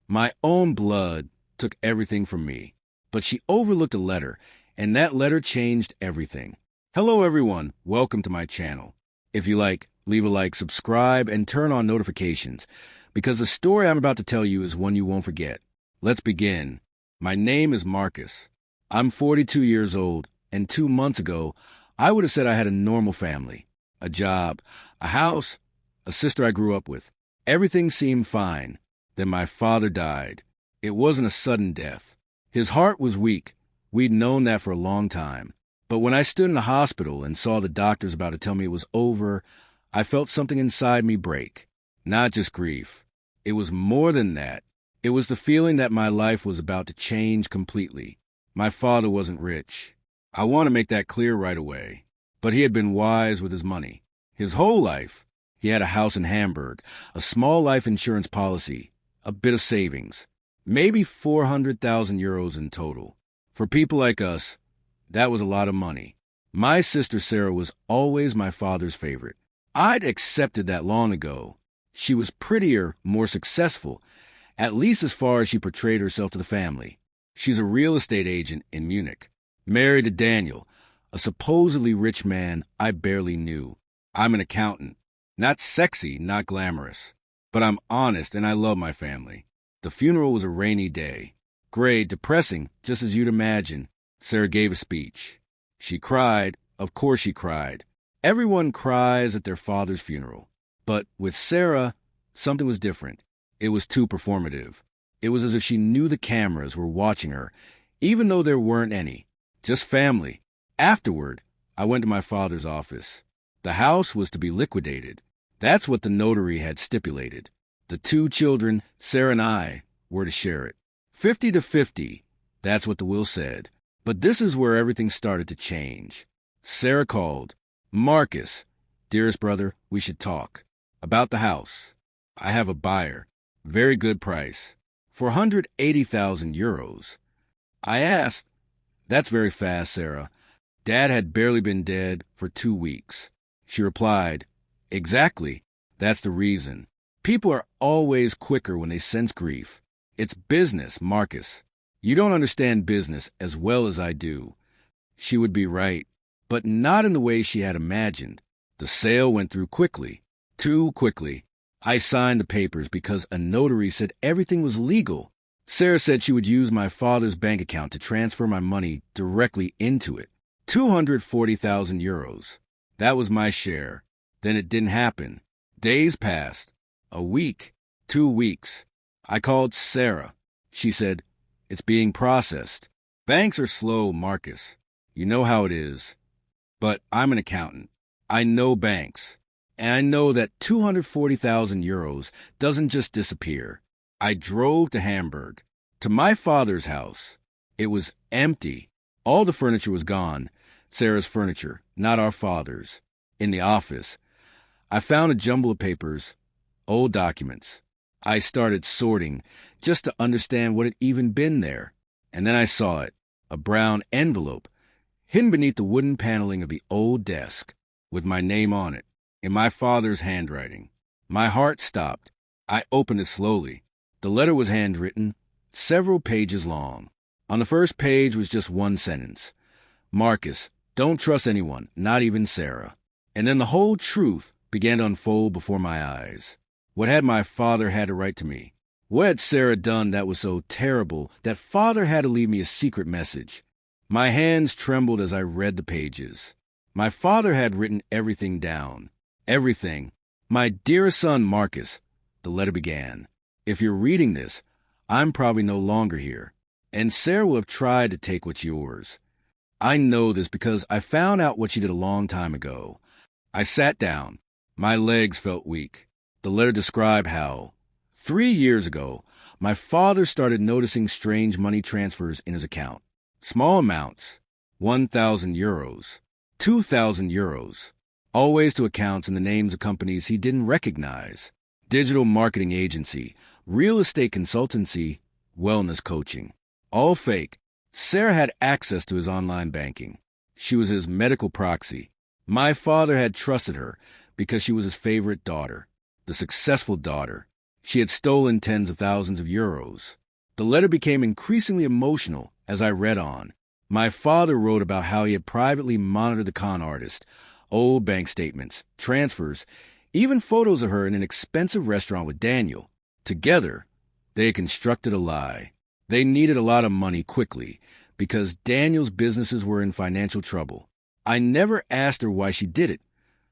My own blood took everything from me. But she overlooked a letter, and that letter changed everything. Hello, everyone. Welcome to my channel. If you like, leave a like, subscribe, and turn on notifications, because the story I'm about to tell you is one you won't forget. Let's begin. My name is Marcus. I'm 42 years old, and 2 months ago, I would have said I had a normal family, a job, a house, a sister I grew up with. Everything seemed fine. Then my father died. It wasn't a sudden death. His heart was weak. We'd known that for a long time. But when I stood in the hospital and saw the doctors about to tell me it was over, I felt something inside me break. Not just grief. It was more than that. It was the feeling that my life was about to change completely. My father wasn't rich. I want to make that clear right away. But he had been wise with his money. His whole life, he had a house in Hamburg, a small life insurance policy, a bit of savings, maybe 400,000 euros in total. For people like us, that was a lot of money. My sister Sarah was always my father's favorite. I'd accepted that long ago. She was prettier, more successful, at least as far as she portrayed herself to the family. She's a real estate agent in Munich, married to Daniel, a supposedly rich man I barely knew. I'm an accountant. Not sexy, not glamorous. But I'm honest and I love my family. The funeral was a rainy day. Gray, depressing, just as you'd imagine. Sarah gave a speech. She cried. Of course she cried. Everyone cries at their father's funeral. But with Sarah, something was different. It was too performative. It was as if she knew the cameras were watching her, even though there weren't any. Just family. Afterward, I went to my father's office. The house was to be liquidated. That's what the notary had stipulated. The 2 children, Sarah and I, were to share it. 50-50. That's what the will said. But this is where everything started to change. Sarah called. Marcus, dearest brother, we should talk. About the house. I have a buyer. Very good price. 480,000 euros. I asked, that's very fast, Sarah. Dad had barely been dead for 2 weeks. She replied, exactly. That's the reason. People are always quicker when they sense grief. It's business, Marcus. You don't understand business as well as I do. She would be right, but not in the way she had imagined. The sale went through quickly. Too quickly. I signed the papers because a notary said everything was legal. Sarah said she would use my father's bank account to transfer my money directly into it. 240,000 euros. That was my share. Then it didn't happen. Days passed. A week. 2 weeks. I called Sarah. She said, it's being processed. Banks are slow, Marcus. You know how it is. But I'm an accountant. I know banks. And I know that 240,000 euros doesn't just disappear. I drove to Hamburg, to my father's house. It was empty. All the furniture was gone. Sarah's furniture, not our father's. In the office, I found a jumble of papers, old documents. I started sorting just to understand what had even been there. And then I saw it, a brown envelope, hidden beneath the wooden paneling of the old desk, with my name on it, in my father's handwriting. My heart stopped. I opened it slowly. The letter was handwritten, several pages long. On the first page was just one sentence. Marcus, don't trust anyone, not even Sarah. And then the whole truth began to unfold before my eyes. What had my father had to write to me? What had Sarah done that was so terrible that father had to leave me a secret message? My hands trembled as I read the pages. My father had written everything down. Everything. My dearest son, Marcus, the letter began. If you're reading this, I'm probably no longer here, and Sarah will have tried to take what's yours. I know this because I found out what she did a long time ago. I sat down. My legs felt weak. The letter described how, 3 years ago, my father started noticing strange money transfers in his account. Small amounts, 1,000 euros, 2,000 euros, always to accounts in the names of companies he didn't recognize. Digital marketing agency, real estate consultancy, wellness coaching. All fake. Sarah had access to his online banking. She was his medical proxy. My father had trusted her because she was his favorite daughter, the successful daughter. She had stolen tens of thousands of euros. The letter became increasingly emotional as I read on. My father wrote about how he had privately monitored the con artist, old bank statements, transfers, even photos of her in an expensive restaurant with Daniel. Together, they had constructed a lie. They needed a lot of money quickly because Daniel's businesses were in financial trouble. I never asked her why she did it.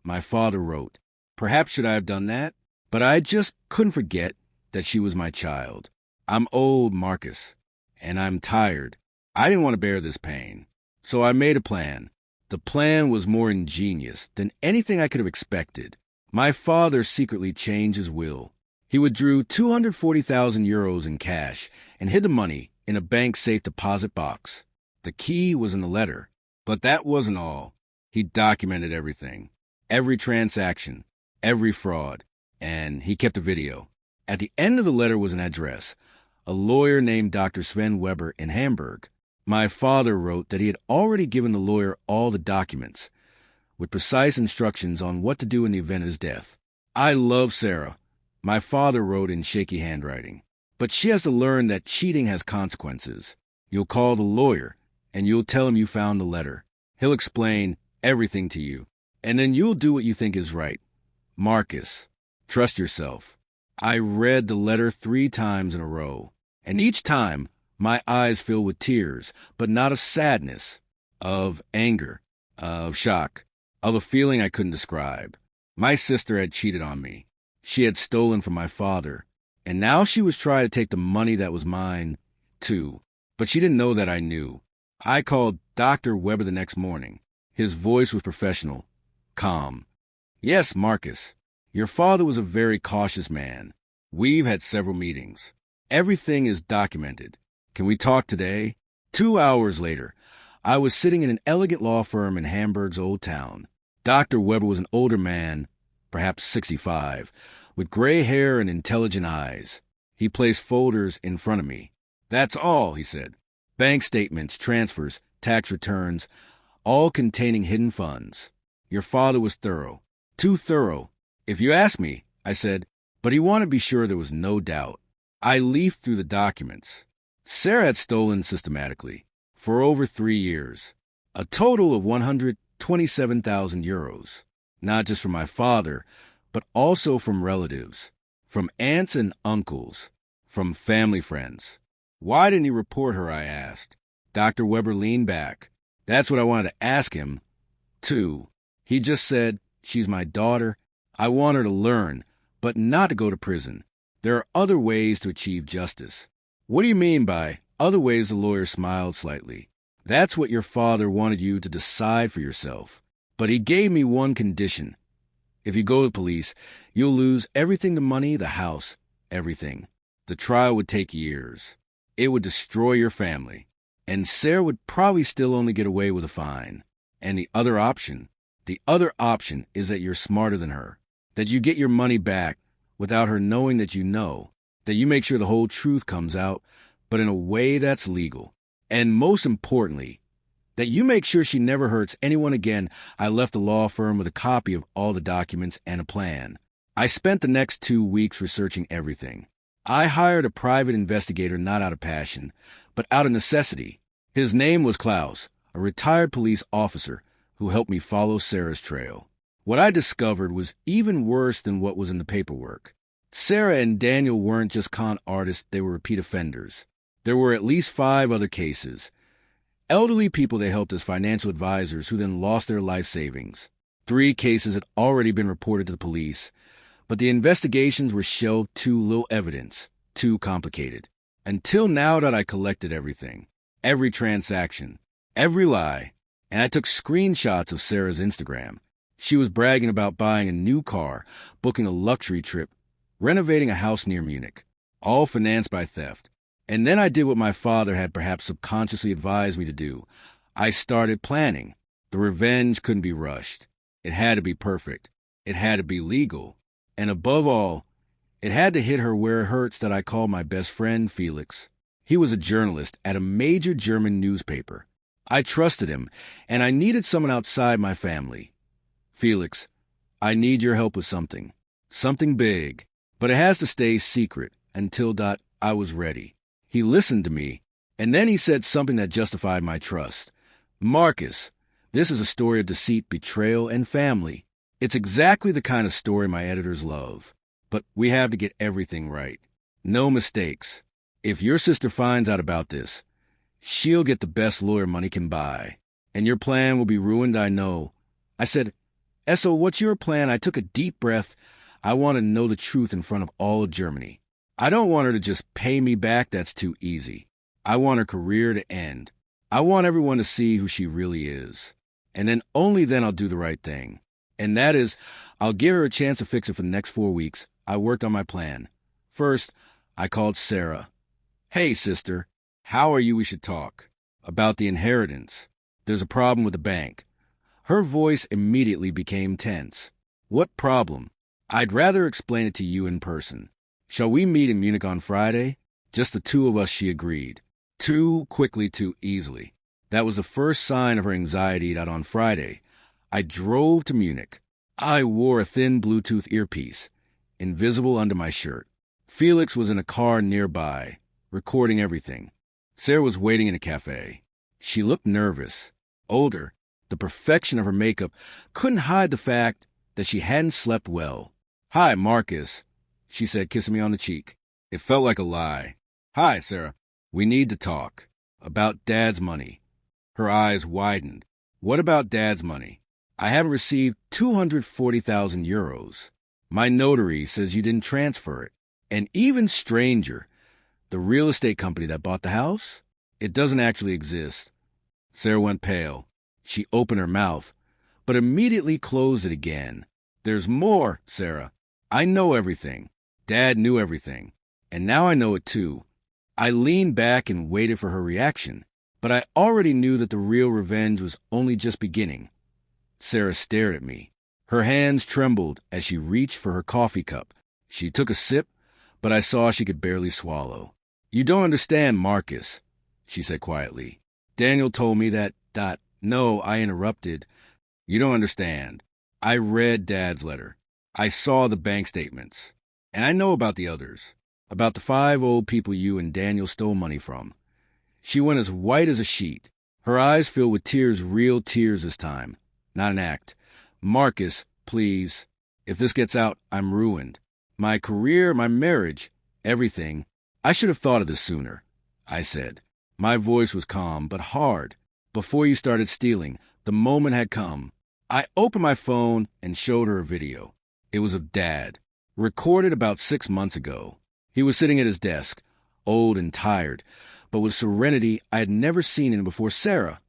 My father wrote, "Perhaps should I have done that? But I just couldn't forget that she was my child. I'm old, Marcus, and I'm tired. I didn't want to bear this pain. So I made a plan. The plan was more ingenious than anything I could have expected. My father secretly changed his will. He withdrew 240,000 euros in cash and hid the money in a bank safe deposit box. The key was in the letter. But that wasn't all. He documented everything. Every transaction, every fraud, and he kept a video. At the end of the letter was an address, a lawyer named Dr. Sven Weber in Hamburg. My father wrote that he had already given the lawyer all the documents, with precise instructions on what to do in the event of his death. "I love Sarah," my father wrote in shaky handwriting, "but she has to learn that cheating has consequences. You'll call the lawyer, and you'll tell him you found the letter. He'll explain everything to you, and then you'll do what you think is right. Marcus, trust yourself." I read the letter 3 times in a row, and each time my eyes filled with tears, but not of sadness, of anger, of shock, of a feeling I couldn't describe. My sister had cheated on me. She had stolen from my father, and now she was trying to take the money that was mine, too. But she didn't know that I knew. I called Dr. Weber the next morning. His voice was professional, calm. "Yes, Marcus, your father was a very cautious man. We've had several meetings. Everything is documented. Can we talk today?" 2 hours later, I was sitting in an elegant law firm in Hamburg's old town. Dr. Weber was an older man, perhaps 65, with gray hair and intelligent eyes. He placed folders in front of me. "That's all," he said. "Bank statements, transfers, tax returns, all containing hidden funds. Your father was thorough. Too thorough, if you ask me," I said, but he wanted to be sure there was no doubt. I leafed through the documents. Sarah had stolen systematically for over 3 years, a total of 127,000 euros, not just from my father, but also from relatives, from aunts and uncles, from family friends. "Why didn't he report her?" I asked. Dr. Weber leaned back. That's what I wanted to ask him, too. He just said, "She's my daughter. I want her to learn, but not to go to prison. There are other ways to achieve justice." "What do you mean by other ways?" The lawyer smiled slightly. "That's what your father wanted you to decide for yourself. But he gave me one condition. If you go to police, you'll lose everything, the money, the house, everything. The trial would take years. It would destroy your family. And Sarah would probably still only get away with a fine. And the other option is that you're smarter than her, that you get your money back without her knowing that you know, that you make sure the whole truth comes out, but in a way that's legal. And most importantly, that you make sure she never hurts anyone again." I left the law firm with a copy of all the documents and a plan. I spent the next 2 weeks researching everything. I hired a private investigator not out of passion, but out of necessity. His name was Klaus, a retired police officer who helped me follow Sarah's trail. What I discovered was even worse than what was in the paperwork. Sarah and Daniel weren't just con artists, they were repeat offenders. There were at least 5 other cases. Elderly people they helped as financial advisors who then lost their life savings. 3 cases had already been reported to the police, but the investigations were shelved, too little evidence, too complicated. Until now that I collected everything, every transaction, every lie, and I took screenshots of Sarah's Instagram. She was bragging about buying a new car, booking a luxury trip, renovating a house near Munich, all financed by theft. And then I did what my father had perhaps subconsciously advised me to do. I started planning. The revenge couldn't be rushed. It had to be perfect. It had to be legal. And above all, it had to hit her where it hurts that I called my best friend, Felix. He was a journalist at a major German newspaper. I trusted him, and I needed someone outside my family. "Felix, I need your help with something. Something big. But it has to stay secret until I was ready. He listened to me, and then he said something that justified my trust. Marcus, this is a story of deceit, betrayal, and family. It's exactly the kind of story my editors love. But we have to get everything right. No mistakes. If your sister finds out about this, she'll get the best lawyer money can buy. And your plan will be ruined, I know. I said, Esso, what's your plan? I took a deep breath. I want to know the truth in front of all of Germany. I don't want her to just pay me back. That's too easy. I want her career to end. I want everyone to see who she really is. And then only then I'll do the right thing. And that is, I'll give her a chance to fix it for the next 4 weeks. I worked on my plan. First, I called Sarah. Hey, sister, how are you? We should talk. About the inheritance. There's a problem with the bank. Her voice immediately became tense. What problem? I'd rather explain it to you in person. Shall we meet in Munich on Friday? Just the two of us, she agreed. Too quickly, too easily. That was the first sign of her anxiety that on Friday, I drove to Munich. I wore a thin Bluetooth earpiece, invisible under my shirt. Felix was in a car nearby, recording everything. Sarah was waiting in a cafe. She looked nervous, older. The perfection of her makeup couldn't hide the fact that she hadn't slept well. Hi, Marcus, she said, kissing me on the cheek. It felt like a lie. Hi, Sarah. We need to talk. About Dad's money. Her eyes widened. What about Dad's money? I haven't received 240,000 euros. My notary says you didn't transfer it. And even stranger, the real estate company that bought the house? It doesn't actually exist. Sarah went pale. She opened her mouth, but immediately closed it again. There's more, Sarah. I know everything. Dad knew everything. And now I know it too. I leaned back and waited for her reaction, but I already knew that the real revenge was only just beginning. Sarah stared at me. Her hands trembled as she reached for her coffee cup. She took a sip, but I saw she could barely swallow. You don't understand, Marcus, she said quietly. Daniel told me that. No, I interrupted. You don't understand. I read Dad's letter. I saw the bank statements. And I know about the others. About the 5 old people you and Daniel stole money from. She went as white as a sheet. Her eyes filled with tears, real tears this time. Not an act. Marcus, please. If this gets out, I'm ruined. My career, my marriage, everything. I should have thought of this sooner, I said. My voice was calm, but hard. Before you started stealing, the moment had come. I opened my phone and showed her a video. It was of Dad, recorded about 6 months ago. He was sitting at his desk, old and tired, but with serenity I had never seen in him before. Sarah,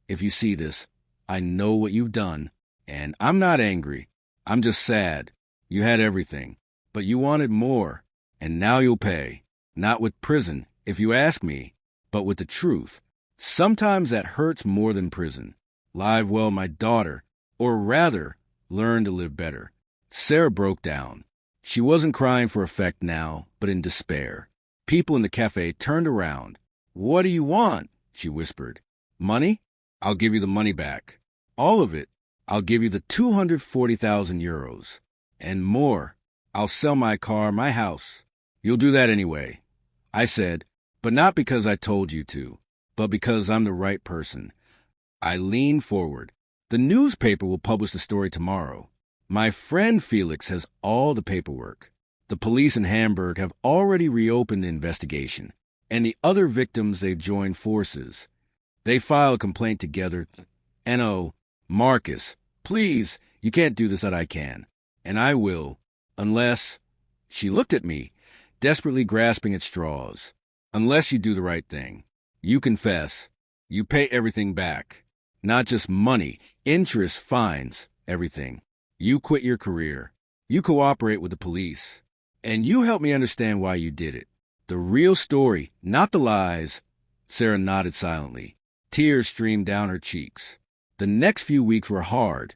if you see this, I know what you've done, and I'm not angry. I'm just sad. You had everything, but you wanted more, and now you'll pay. Not with prison, if you ask me, but with the truth. Sometimes that hurts more than prison. Live well, my daughter, or rather, learn to live better. Sarah broke down. She wasn't crying for effect now, but in despair. People in the cafe turned around. What do you want? She whispered. Money? I'll give you the money back. All of it. I'll give you the 240,000 euros. And more. I'll sell my car, my house. You'll do that anyway. I said, but not because I told you to, but because I'm the right person. I leaned forward. The newspaper will publish the story tomorrow. My friend Felix has all the paperwork. The police in Hamburg have already reopened the investigation, and the other victims, they've joined forces. They filed a complaint together. N.O. Marcus, please, you can't do this that I can. And I will, unless... She looked at me, desperately grasping at straws. Unless you do the right thing. You confess. You pay everything back. Not just money, interest, fines, everything. You quit your career. You cooperate with the police. And you help me understand why you did it. The real story, not the lies. Sarah nodded silently. Tears streamed down her cheeks. The next few weeks were hard.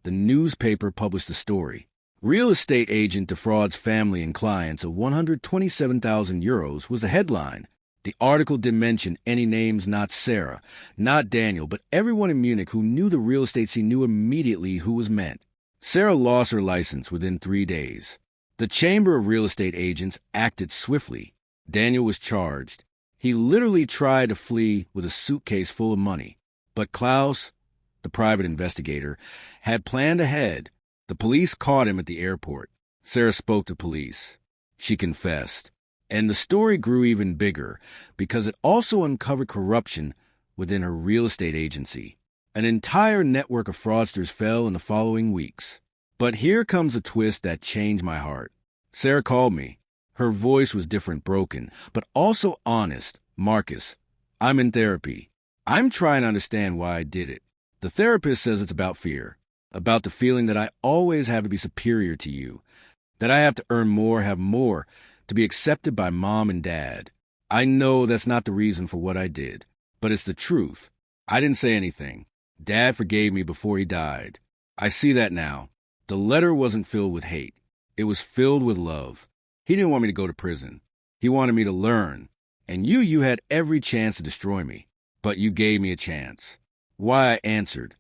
The newspaper published the story. Real estate agent defrauds family and clients of 127,000 euros was the headline. The article didn't mention any names, not Sarah, not Daniel, but everyone in Munich who knew the real estate scene knew immediately who was meant. Sarah lost her license within 3 days. The Chamber of Real Estate Agents acted swiftly. Daniel was charged. He literally tried to flee with a suitcase full of money. But Klaus, the private investigator, had planned ahead. The police caught him at the airport. Sarah spoke to police. She confessed. And the story grew even bigger because it also uncovered corruption within her real estate agency. An entire network of fraudsters fell in the following weeks. But here comes a twist that changed my heart. Sarah called me. Her voice was different, broken, but also honest. Marcus, I'm in therapy. I'm trying to understand why I did it. The therapist says it's about fear, about the feeling that I always have to be superior to you, that I have to earn more, have more, to be accepted by mom and dad. I know that's not the reason for what I did, but it's the truth. I didn't say anything. Dad forgave me before he died. I see that now. The letter wasn't filled with hate. It was filled with love. He didn't want me to go to prison. He wanted me to learn. And you had every chance to destroy me. But you gave me a chance. Why? I answered.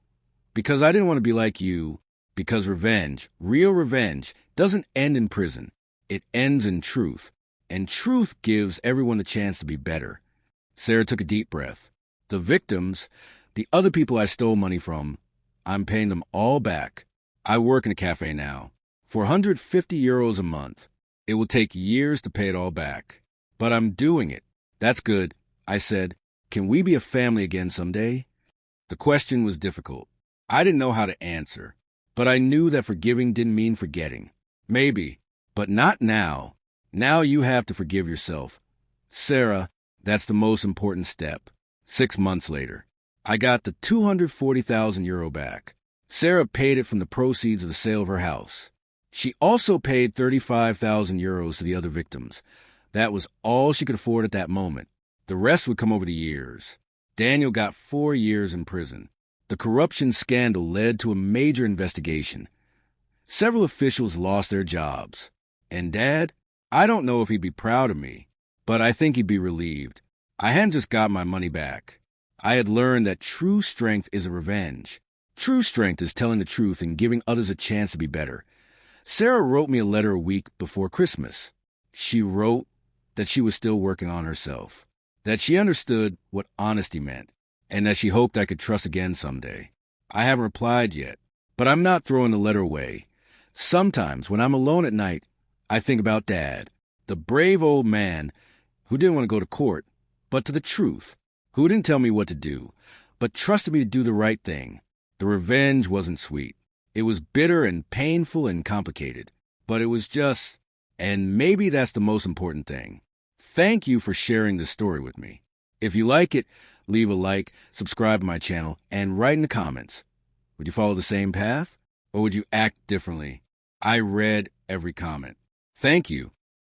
Because I didn't want to be like you. Because revenge, real revenge, doesn't end in prison. It ends in truth. And truth gives everyone the chance to be better. Sarah took a deep breath. The victims, the other people I stole money from, I'm paying them all back. I work in a cafe now. For 150 euros a month. It will take years to pay it all back. But I'm doing it. That's good. I said, can we be a family again someday? The question was difficult. I didn't know how to answer. But I knew that forgiving didn't mean forgetting. Maybe. But not now. Now you have to forgive yourself. Sarah, that's the most important step. 6 months later, I got the 240,000 euro back. Sarah paid it from the proceeds of the sale of her house. She also paid 35,000 euros to the other victims. That was all she could afford at that moment. The rest would come over the years. Daniel got 4 years in prison. The corruption scandal led to a major investigation. Several officials lost their jobs. And Dad, I don't know if he'd be proud of me, but I think he'd be relieved. I hadn't just got my money back. I had learned that true strength is a revenge. True strength is telling the truth and giving others a chance to be better. Sarah wrote me a letter a week before Christmas. She wrote that she was still working on herself, that she understood what honesty meant, and that she hoped I could trust again someday. I haven't replied yet, but I'm not throwing the letter away. Sometimes, when I'm alone at night, I think about Dad, the brave old man who didn't want to go to court, but to the truth, who didn't tell me what to do, but trusted me to do the right thing. The revenge wasn't sweet. It was bitter and painful and complicated, but it was just, and maybe that's the most important thing. Thank you for sharing this story with me. If you like it, leave a like, subscribe to my channel, and write in the comments. Would you follow the same path, or would you act differently? I read every comment. Thank you.